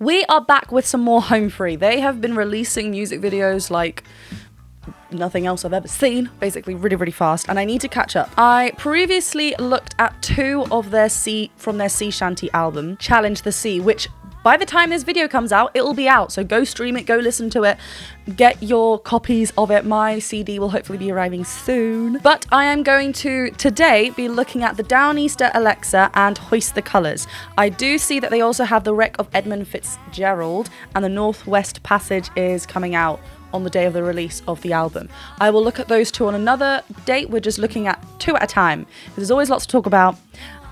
We are back with some more Home Free. They have been releasing music videos like nothing else I've ever seen, basically really fast, and I need to catch up. I previously looked at 2 of their sea shanty album, Challenge the Sea, which by the time this video comes out, it will be out, so go stream it, go listen to it, get your copies of it. My CD will hopefully be arriving soon. But I am going to, today, be looking at the Downeaster Alexa and Hoist the Colours. I do see that they also have the Wreck of Edmund Fitzgerald, and the Northwest Passage is coming out on the day of the release of the album. I will look at those 2 on another date. We're just looking at 2 at a time. There's always lots to talk about,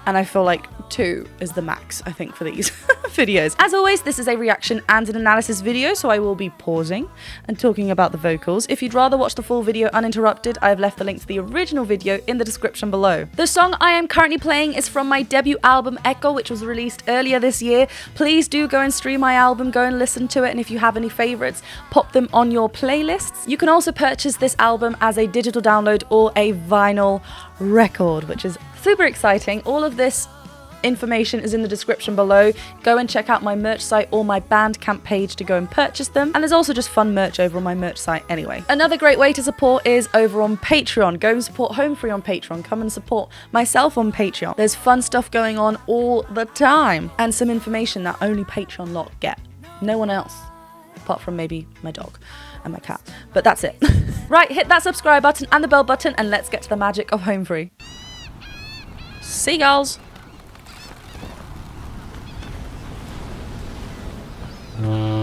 and I feel like 2 is the max, I think, for these videos. As always, this is a reaction and an analysis video, so I will be pausing and talking about the vocals. If you'd rather watch the full video uninterrupted, I've left the link to the original video in the description below. The song I am currently playing is from my debut album, Echo, which was released earlier this year. Please do go and stream my album, go and listen to it, and if you have any favourites, pop them on your playlists. You can also purchase this album as a digital download or a vinyl record, which is super exciting. All of this information is in the description below. Go and check out my merch site or my Bandcamp page to go and purchase them. And there's also just fun merch over on my merch site anyway. Another great way to support is over on Patreon. Go and support Home Free on Patreon. Come and support myself on Patreon. There's fun stuff going on all the time. And some information that only Patreon lot get. No one else. Apart from maybe my dog and my cat. But that's it. Right, hit that subscribe button and the bell button and let's get to the magic of Home Free. Seagulls. Whoa.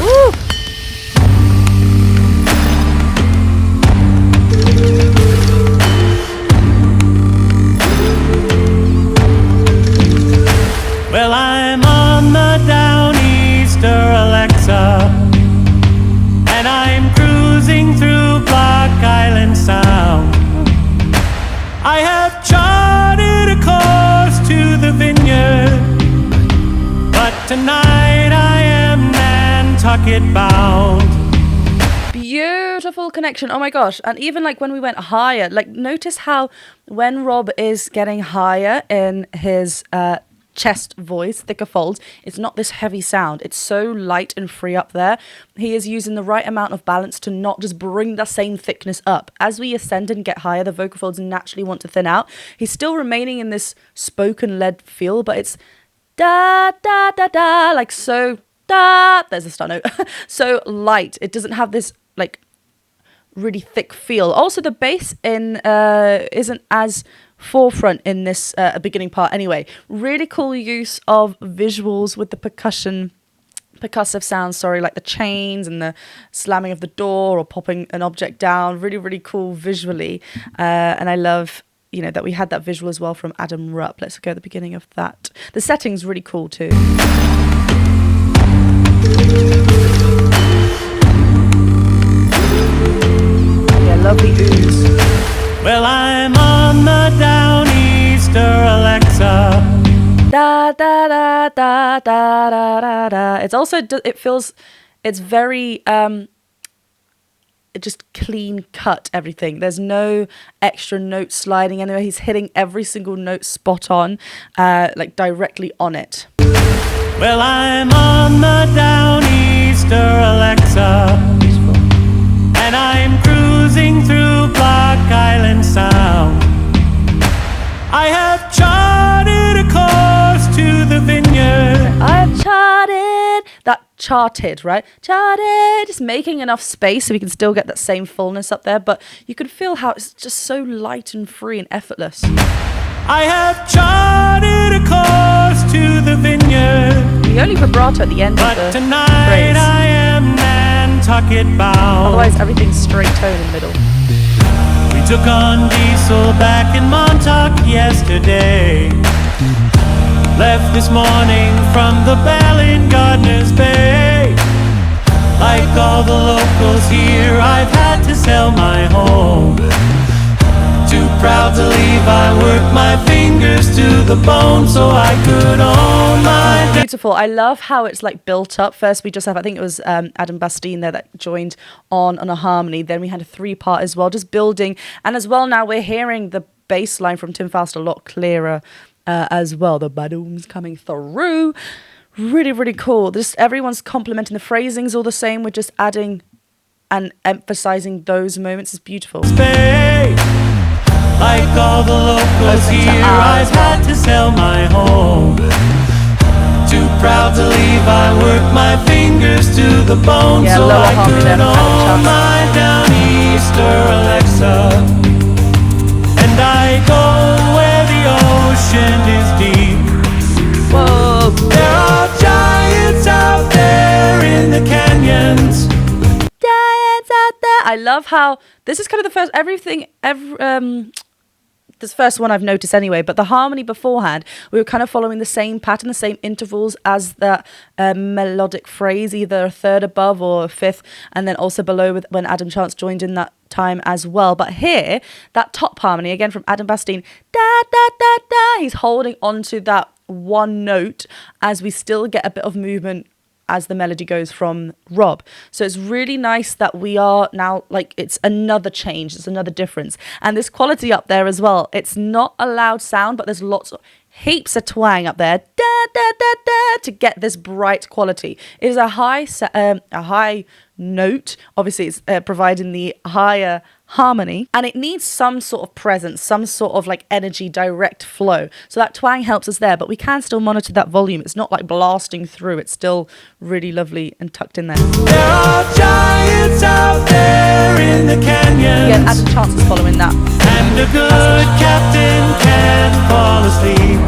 Woo. Well, I'm on the Downeaster Alexa, and I'm cruising through Block Island Sound. I have charted a course to the vineyard, but tonight I am Nantucket bound. Beautiful connection. Oh my gosh. And even like when we went higher, like notice how when Rob is getting higher in his chest voice, thicker folds, it's not this heavy sound. It's so light and free up there. He is using the right amount of balance to not just bring the same thickness up. As we ascend and get higher, the vocal folds naturally want to thin out. He's still remaining in this spoken led feel, but it's da da da da, like so da, there's a start note, so light. It doesn't have this like really thick feel. Also the bass in isn't as forefront in this beginning part anyway. Really cool use of visuals with the percussive sounds, like the chains and the slamming of the door or popping an object down. Really cool visually, and I love, you know, that we had that visual as well from Adam Rupp. Let's go at the beginning of that. The setting's really cool too. Yeah, lovely ooze. Well, I'm on the Downeaster Alexa. Da da da da da da da da. It's also, it feels, it's very just clean cut everything. There's no extra note sliding anywhere. He's hitting every single note spot on, like directly on it. Well, I'm on the Downeaster Alexa, Beautiful. and I'm cruising through Block Island Sound. I have charted a course to the vineyard. I've charted, that charted, right? Charted, just making enough space so we can still get that same fullness up there, but you can feel how it's just so light and free and effortless. I have charted a course to the vineyard. The only vibrato at the end But of the tonight phrase. I am Nantucket bound. Otherwise everything's straight tone in the middle. We took on diesel back in Montauk yesterday. Left this morning from the Bell in Gardner's Bay. Like all the locals here, I've had to sell my home to proud to leave. I worked my fingers to the bone so I could own my Beautiful. I love how it's like built up. First we just have, I think it was Adam Bastine there that joined on a harmony. Then we had a 3-part as well, just building. And as well now we're hearing the bass line from Tim Fast a lot clearer as well. The badoom's coming through. Really, really cool. Just everyone's complimenting the phrasing's all the same. We're just adding and emphasizing those moments. Is beautiful. Like all the locals here, I've had to sell my home. Too proud to leave, I work my fingers to the bone so I could own my Downeaster Alexa. And I go where the ocean is deep. Whoa. There are giants out there in the canyons. Giants out there. I love how this is kind of the first this first one I've noticed anyway, but the harmony beforehand, we were kind of following the same pattern, the same intervals as that melodic phrase, either a third above or a fifth, and then also below with when Adam Chance joined in that time as well. But here, that top harmony, again from Adam Bastine, da da da da, he's holding on to that one note as we still get a bit of movement as the melody goes from Rob. So it's really nice that we are now, like, it's another change, it's another difference. And this quality up there as well, it's not a loud sound, but there's heaps of twang up there, da da da da, to get this bright quality. It is a high note, obviously it's providing the higher harmony, and it needs some sort of presence, some sort of like energy, direct flow. So that twang helps us there, but we can still monitor that volume. It's not like blasting through, it's still really lovely and tucked in there. There are giants out there in the canyons. Yeah, Adam Chance is following that. And a good captain can't fall asleep.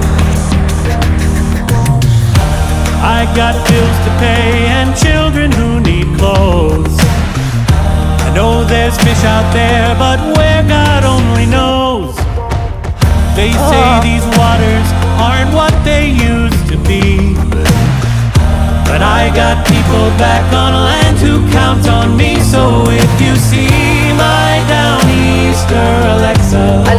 I got bills to pay and children who need clothes. I know there's fish out there, but where God only knows. They say these waters aren't what they used to be, but I got people back on land who count on me. So if you see my Downeaster Alexa, I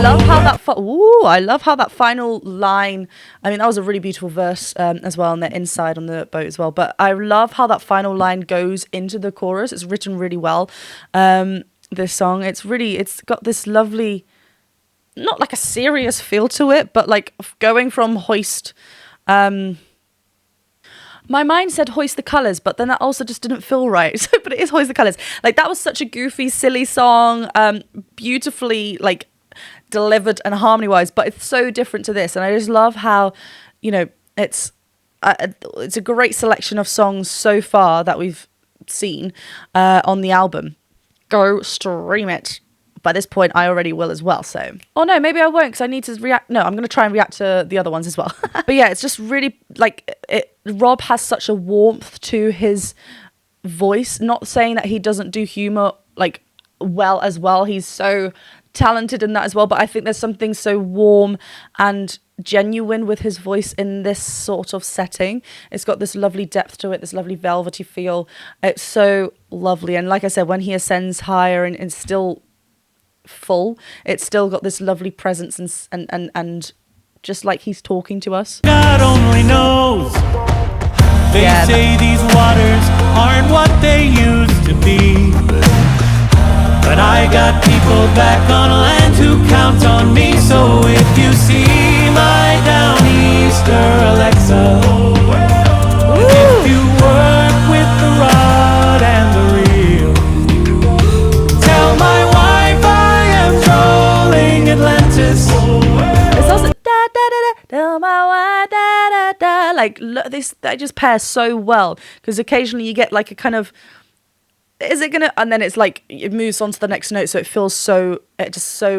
love how that final line, I mean, that was a really beautiful verse as well, and they're inside on the boat as well, but I love how that final line goes into the chorus. It's written really well, this song. It's got this lovely, not like a serious feel to it, but like going from Hoist, my mind said Hoist the Colours, but then that also just didn't feel right. But it is Hoist the Colours. Like, that was such a goofy, silly song, beautifully like delivered and harmony-wise, but it's so different to this. And I just love how, you know, it's a great selection of songs so far that we've seen on the album. Go stream it. By this point, I already will as well, so... Oh, no, maybe I won't, because I need to react... No, I'm going to try and react to the other ones as well. But yeah, it's just really, like... Rob has such a warmth to his voice. Not saying that he doesn't do humour, like, well as well. He's so talented in that as well, but I think there's something so warm and genuine with his voice in this sort of setting. It's got this lovely depth to it, this lovely velvety feel. It's so lovely. And like I said, when he ascends higher and it's still... full, it's still got this lovely presence and just like he's talking to us. God only knows. They say these waters aren't what they used to be, but I got people back on land who count on me. So if you see my Downeaster Alexa, if you work with the rod and the reel, tell my wife I am trolling Atlantis. It's also da da da da da da da da. Like, look, they just pair so well, because occasionally you get like a kind of, is it gonna, and then it's like it moves on to the next note, so it feels so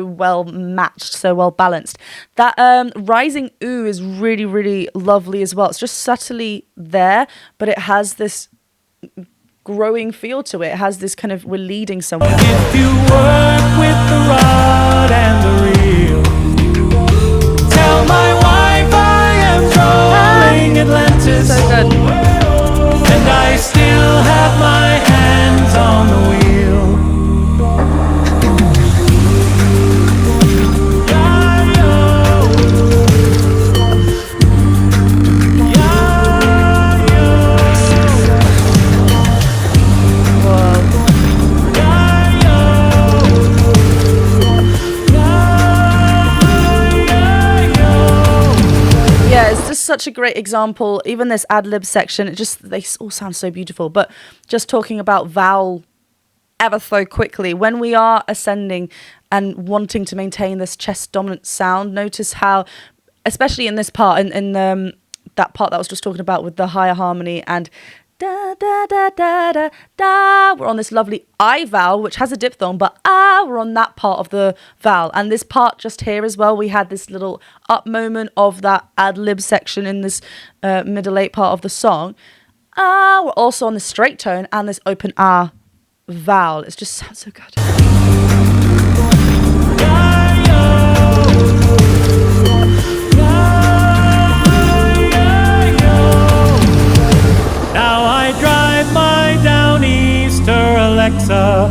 well matched, so well balanced. That rising ooh is really, really lovely as well. It's just subtly there, but it has this growing feel to it. It has this kind of, we're leading somewhere. If you work with the rod and the reel, tell my wife I am trolling Atlantis. So good. And I still have my hands on the wheel. such a great example. Even this ad-lib section, they all sound so beautiful. But just talking about vowel ever so quickly, when we are ascending and wanting to maintain this chest dominant sound, notice how, especially in this part, in that part that I was just talking about with the higher harmony and da da da da da da, we're on this lovely I vowel which has a diphthong, but we're on that part of the vowel. And this part just here as well, we had this little up moment of that ad-lib section in this middle 8 part of the song. We're also on the straight tone and this open vowel. It just sounds so good. Now I drive my Downeaster Alexa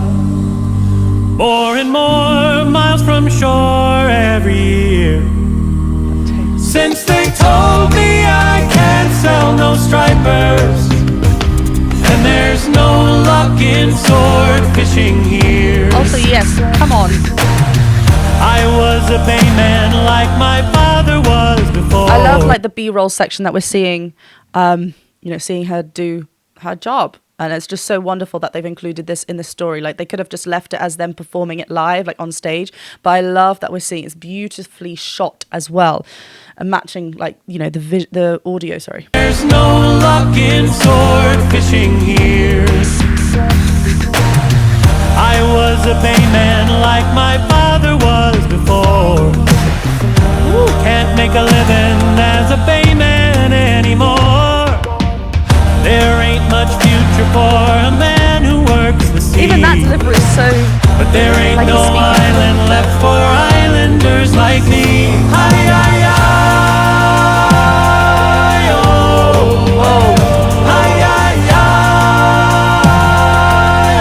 more and more miles from shore every year. Since they told me I can't sell no stripers, and there's no luck in sword fishing here. Also, yes, come on. I was a bayman like my father was before. I love like the B-roll section that we're seeing, seeing her do her job. And it's just so wonderful that they've included this in the story. Like, they could have just left it as them performing it live, like on stage. But I love that we're seeing it's beautifully shot as well, and matching, like, the audio. Sorry. There's no luck in sword fishing here. I was a bayman like my father was before. Can't make a living as a bayman anymore. There ain't much future for a man who works the sea. Even that delivery is so. But there ain't like no island left for islanders like me. Hi, hi, hi, oh, oh. Hi, hi, hi,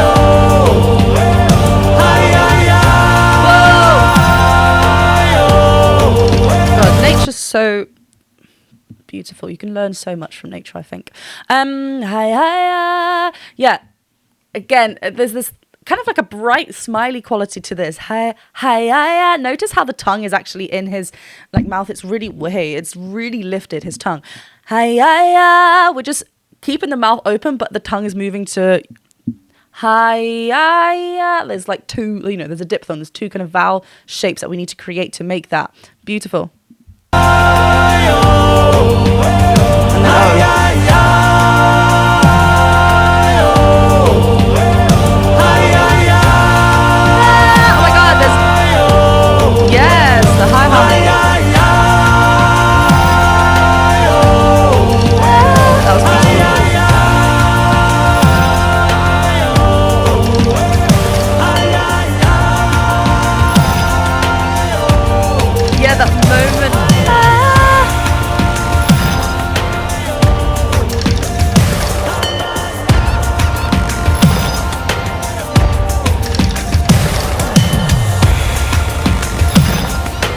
oh. Hi, hi, hi, oh. God, nature's so beautiful. You can learn so much from nature, I think. Yeah. Again, there's this kind of like a bright, smiley quality to this. Notice how the tongue is actually in his like mouth. It's really it's really lifted, his tongue. We're just keeping the mouth open, but the tongue is moving to There's like two, there's a diphthong. There's two kind of vowel shapes that we need to create to make that beautiful. And oh my God, there's the high harmony. That was beautiful. Yeah, that moment.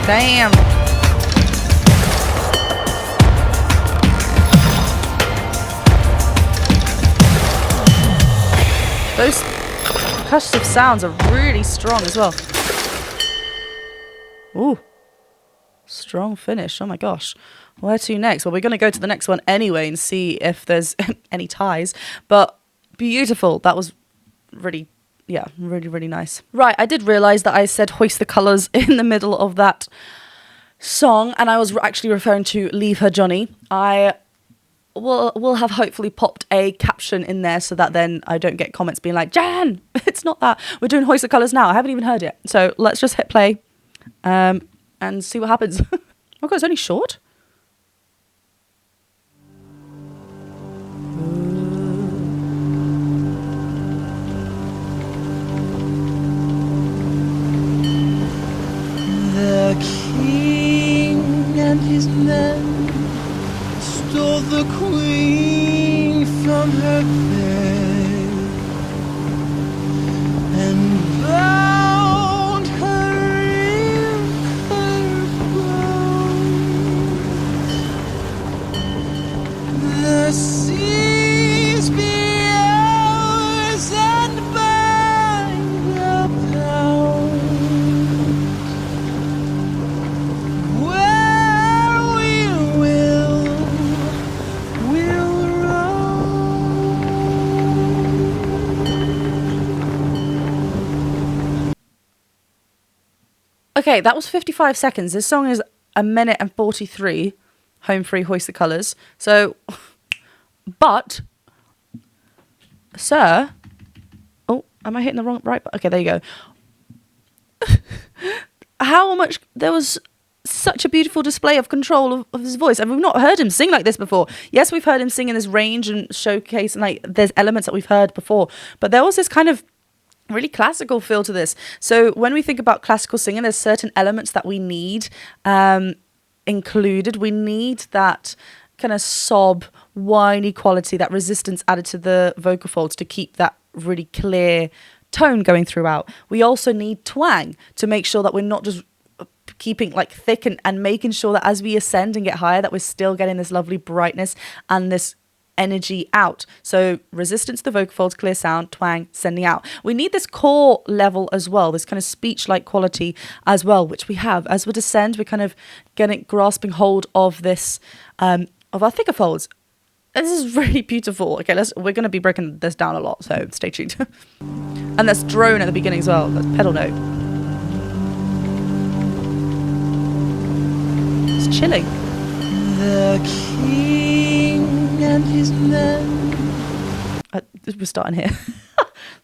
Damn. Those percussive sounds are really strong as well. Ooh. Strong finish. Oh my gosh. Where to next? Well, we're going to go to the next one anyway and see if there's any ties. But beautiful. That was really really nice. Right, I did realise that I said hoist the colours in the middle of that song, and I was actually referring to Leave Her Johnny. I will have hopefully popped a caption in there so that then I don't get comments being like, Jan, it's not that. We're doing hoist the colours now. I haven't even heard it. So let's just hit play and see what happens. Oh God, it's only short. The king and his men stole the queen from her bed and bound her in her bones. Okay, that was 55 seconds. This song is a minute and 43. Home free, hoist the colours. So, but, sir, oh, am I hitting the wrong right? Okay, there you go. How much, there was such a beautiful display of control of his voice, and we've not heard him sing like this before. Yes, we've heard him sing in this range and showcase, and like there's elements that we've heard before, but there was this kind of really classical feel to this. So when we think about classical singing, there's certain elements that we need included. We need that kind of sob, whiny quality, that resistance added to the vocal folds to keep that really clear tone going throughout. We also need twang to make sure that we're not just keeping like thick and making sure that as we ascend and get higher that we're still getting this lovely brightness and this energy out. So resistance to the vocal folds, clear sound, twang, sending out. We need this core level as well, this kind of speech-like quality as well, which we have. As we descend, we're kind of grasping hold of this, of our thicker folds. This is really beautiful. Okay, we're going to be breaking this down a lot, so stay tuned. And that's drone at the beginning as well, that's pedal note. It's chilling. The king and his men. We're starting here.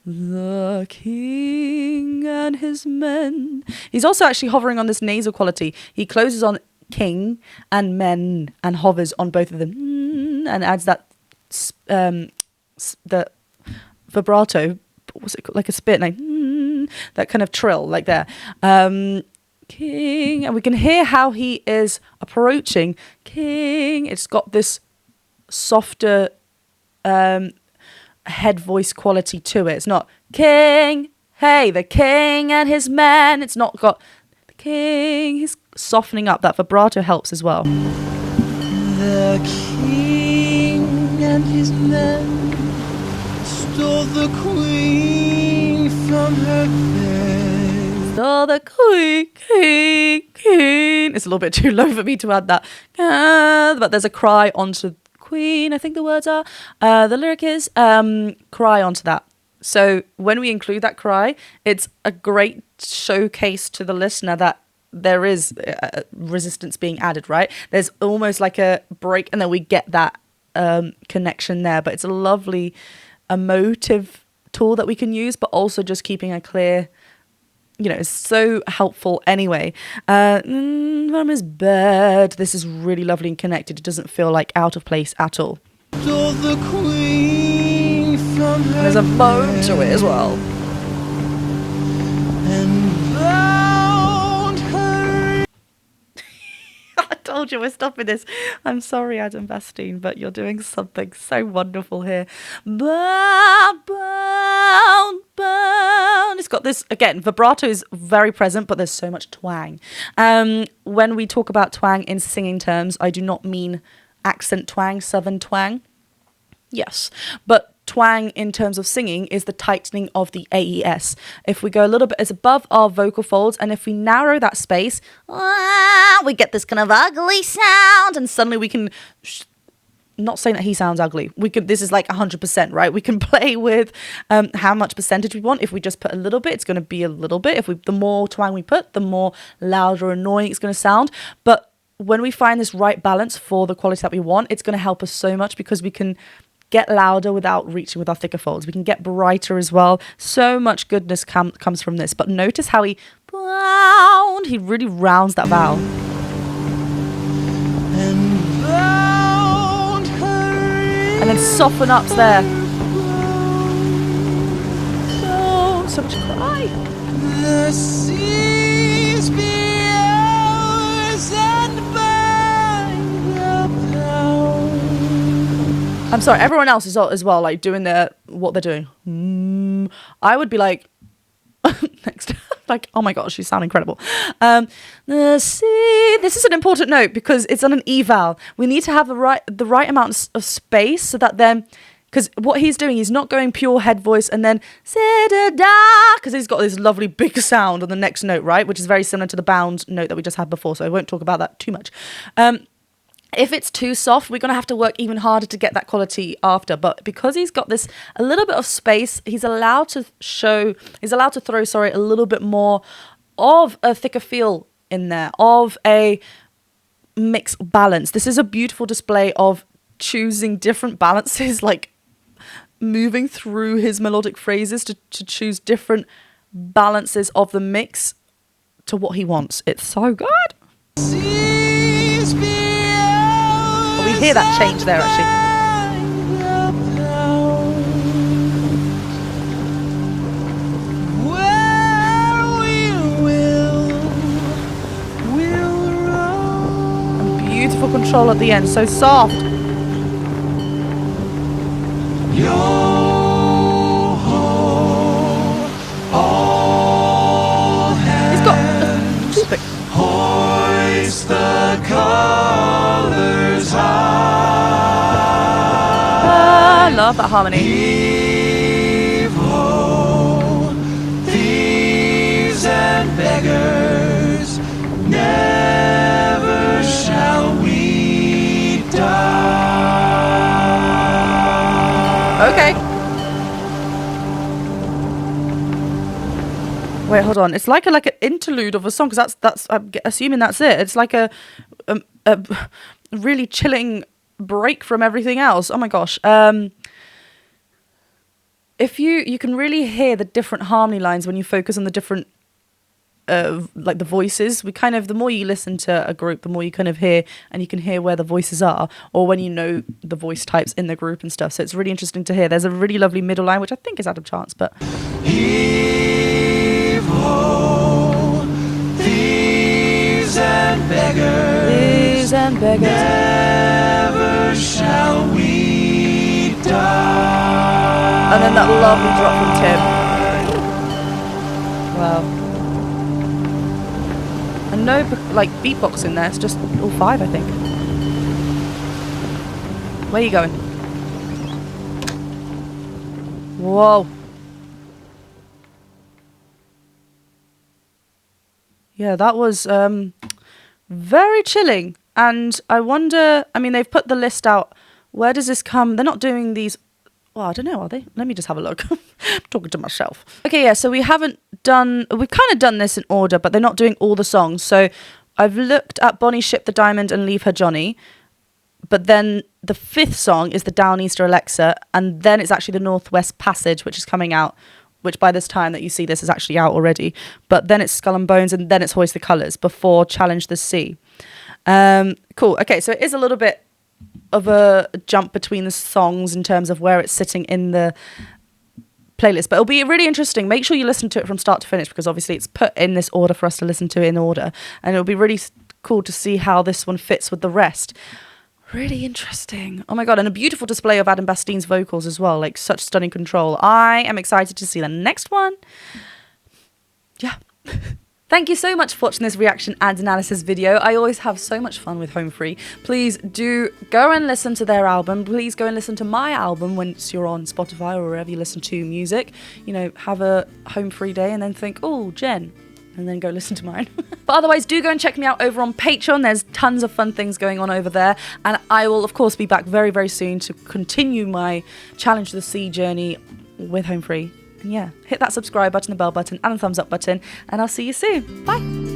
The king and his men. He's also actually hovering on this nasal quality. He closes on king and men and hovers on both of them and adds that the vibrato. What's it called? Like a spit, like that kind of trill, like there. King, and we can hear how he is approaching. King. It's got this softer head voice quality to it. It's not king, hey, the king and his men. It's not got the king. He's softening up. That vibrato helps as well. The king and his men stole the queen from her bed. Stole the queen. It's a little bit too low for me to add that. But there's a cry onto queen, I think the words are. The lyric is cry onto that. So when we include that cry, it's a great showcase to the listener that there is resistance being added, right? There's almost like a break and then we get that connection there. But it's a lovely emotive tool that we can use, but also just keeping a clear, it's so helpful anyway. From his bed. This is really lovely and connected. It doesn't feel like out of place at all. Stole the queen from her There's a bone to it as well. and bound her. I told you we're stopping this. I'm sorry, Adam Bastine, but you're doing something so wonderful here. Bound. It's got this, again, vibrato is very present, but there's so much twang. When we talk about twang in singing terms, I do not mean accent twang, southern twang. Yes, but twang in terms of singing is the tightening of the AES. If we go a little bit, it's above our vocal folds, and if we narrow that space, we get this kind of ugly sound, and suddenly we can, not saying that he sounds ugly, this is like 100%, right? We can play with how much percentage we want. If we just put a little bit, it's going to be a little bit. The more twang we put, the more loud or annoying it's going to sound. But when we find this right balance for the quality that we want, it's going to help us so much because we can get louder without reaching with our thicker folds. We can get brighter as well. So much goodness comes from this. But notice how he really rounds that vowel. And bound her And then soften ups there. So much cry. the seas be ours and by the pound. I'm sorry, everyone else is as well, like doing what they're doing. I would be like, next, like, oh my gosh, you sound incredible. The sea. This is an important note because it's on an E vowel. We need to have the right amount of space so that then, because what he's doing, he's not going pure head voice and then because he's got this lovely big sound on the next note, right? Which is very similar to the bound note that we just had before. So I won't talk about that too much. If it's too soft, we're going to have to work even harder to get that quality after. But because he's got this a little bit of space, he's allowed to throw a little bit more of a thicker feel in there, of a mixed balance. This is a beautiful display of choosing different balances, like moving through his melodic phrases to choose different balances of the mix to what he wants. It's so good. Oh, we hear that change there actually. Beautiful control at the end, so soft. He's got a toothpick. Hoist the colors high. I love that harmony. Heave ho, thieves and beggars, never shall we die. Okay. Wait, hold on. It's like an interlude of a song, because that's I'm assuming that's it. It's like a really chilling break from everything else. Oh my gosh. If you can really hear the different harmony lines when you focus on the different like the voices. We kind of, the more you listen to a group, the more you kind of hear, and you can hear where the voices are, or when you know the voice types in the group and stuff. So it's really interesting to hear. There's a really lovely middle line, which I think is out of chance, but Heave ho, thieves and beggars, never shall we die. And then that lovely drop from Tim. Wow. And no like beatbox in there. It's just all five, I think. Where are you going? Whoa. Yeah, that was very chilling. And I wonder, I mean, they've put the list out. Where does this come? They're not doing these. Well, I don't know, are they? Let me just have a look. I'm talking to myself. Okay, yeah, so we've kind of done this in order, but they're not doing all the songs. So I've looked at Bonnie Ship the Diamond and Leave Her Johnny, but then the fifth song is the Downeaster Alexa, and then it's actually the Northwest Passage, which is coming out, which by this time that you see this is actually out already. But then it's Skull and Bones, and then it's Hoist the Colours before Challenge the Sea. Cool. Okay, so it is a little bit of a jump between the songs in terms of where it's sitting in the playlist, but it'll be really interesting. Make sure you listen to it from start to finish, because obviously it's put in this order for us to listen to it in order, and it'll be really cool to see how this one fits with the rest. Really interesting. Oh my god, and a beautiful display of Adam Bastine's vocals as well, like such stunning control. I am excited to see the next one. Yeah. Thank you so much for watching this reaction and analysis video. I always have so much fun with Home Free. Please do go and listen to their album. Please go and listen to my album once you're on Spotify or wherever you listen to music. You know, have a Home Free day and then think, oh, Jen, and then go listen to mine. But otherwise, do go and check me out over on Patreon. There's tons of fun things going on over there. And I will, of course, be back very, very soon to continue my Challenge the Sea journey with Home Free. And yeah, hit that subscribe button, the bell button, and the thumbs up button, and I'll see you soon. Bye.